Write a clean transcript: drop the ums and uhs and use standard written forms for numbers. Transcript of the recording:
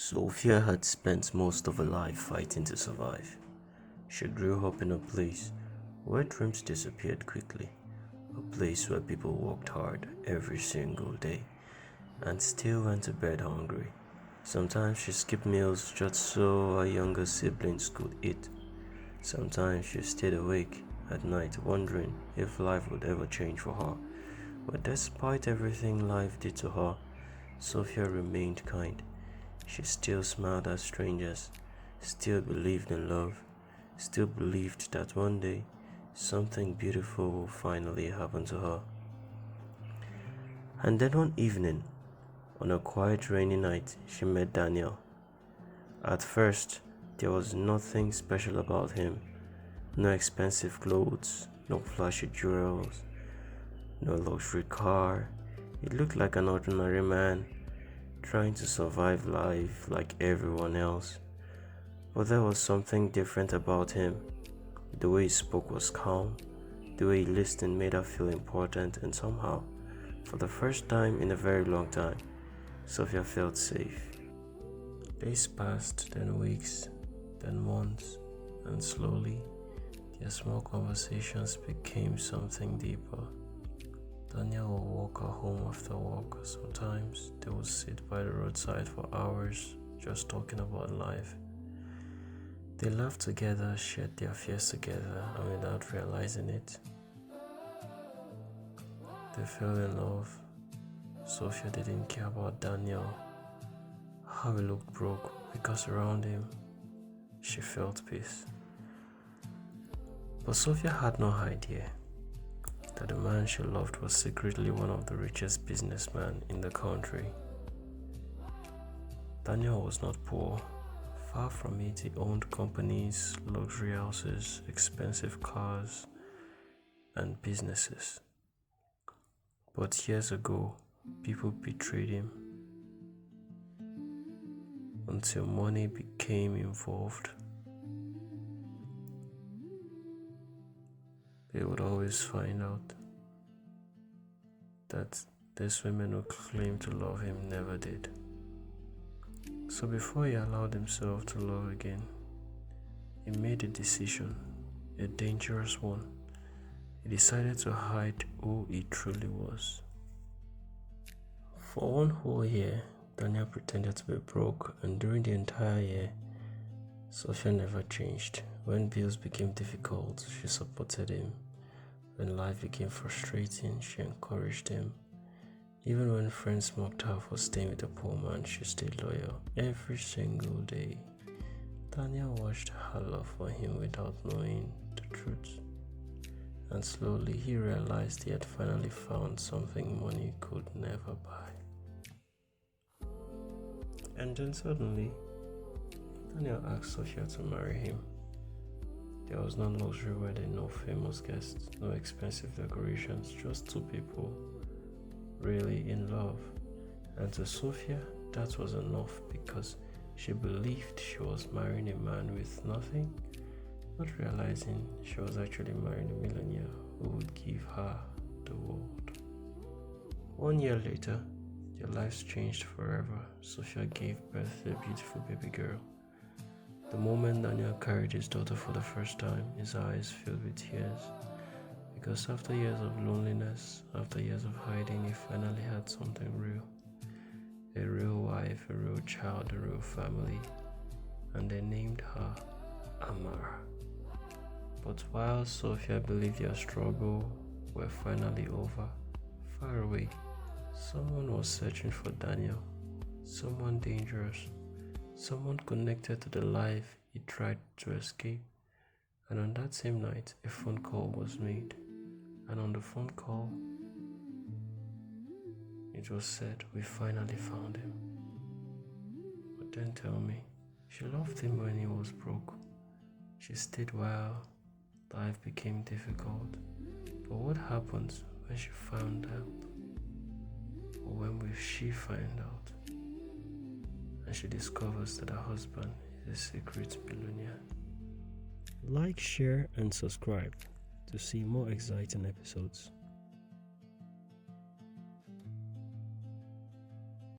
Sophia had spent most of her life fighting to survive. She grew up in a place where dreams disappeared quickly, a place where people worked hard every single day and still went to bed hungry. Sometimes she skipped meals just so her younger siblings could eat. Sometimes she stayed awake at night wondering if life would ever change for her. But despite everything life did to her, Sophia remained kind. She still smiled at strangers, still believed in love, still believed that one day something beautiful will finally happen to her. And then one evening, on a quiet rainy night, she met Daniel. At first, there was nothing special about him. No expensive clothes, no flashy jewels, no luxury car. He looked like an ordinary man, trying to survive life like everyone else. But there was something different about him. The way he spoke was calm. The way he listened made her feel important, and somehow, for the first time in a very long time, Sophia felt safe. Days passed, then weeks, then months, and slowly, their small conversations became something deeper. Daniel would walk her home after work. Sometimes they would sit by the roadside for hours, just talking about life. They laughed together, shared their fears together, and without realizing it, they fell in love. Sophia didn't care about Daniel, how he looked broke, because around him, she felt peace. But Sophia had no idea that the man she loved was secretly one of the richest businessmen in the country. Daniel was not poor. Far from it, he owned companies, luxury houses, expensive cars, and businesses. But years ago, people betrayed him until money became involved. They would always find out that these women who claimed to love him never did. So before he allowed himself to love again, he made a decision, a dangerous one. He decided to hide who he truly was. For one whole year, Daniel pretended to be broke, and during the entire year, Sophia never changed. When bills became difficult, she supported him. When life became frustrating, she encouraged him. Even when friends mocked her for staying with a poor man, she stayed loyal every single day. Daniel watched her love for him without knowing the truth. And slowly he realized he had finally found something money could never buy. And then suddenly, Daniel asked Sophia to marry him. There was no luxury wedding, no famous guests, no expensive decorations, just two people really in love. And to Sophia, that was enough because she believed she was marrying a man with nothing, not realizing she was actually marrying a millionaire who would give her the world. 1 year later, their lives changed forever. Sophia gave birth to a beautiful baby girl. The moment Daniel carried his daughter for the first time, his eyes filled with tears. Because after years of loneliness, after years of hiding, he finally had something real. A real wife, a real child, a real family. And they named her Amara. But while Sophia believed their struggle were finally over, far away, someone was searching for Daniel. Someone dangerous. Someone connected to the life he tried to escape. And on that same night, a phone call was made. And on the phone call, it was said, "We finally found him." But then tell me, she loved him when he was broke. She stayed while life became difficult. But what happens when she found out? Or when will she find out? And she discovers that her husband is a secret billionaire. Like, share, and subscribe to see more exciting episodes.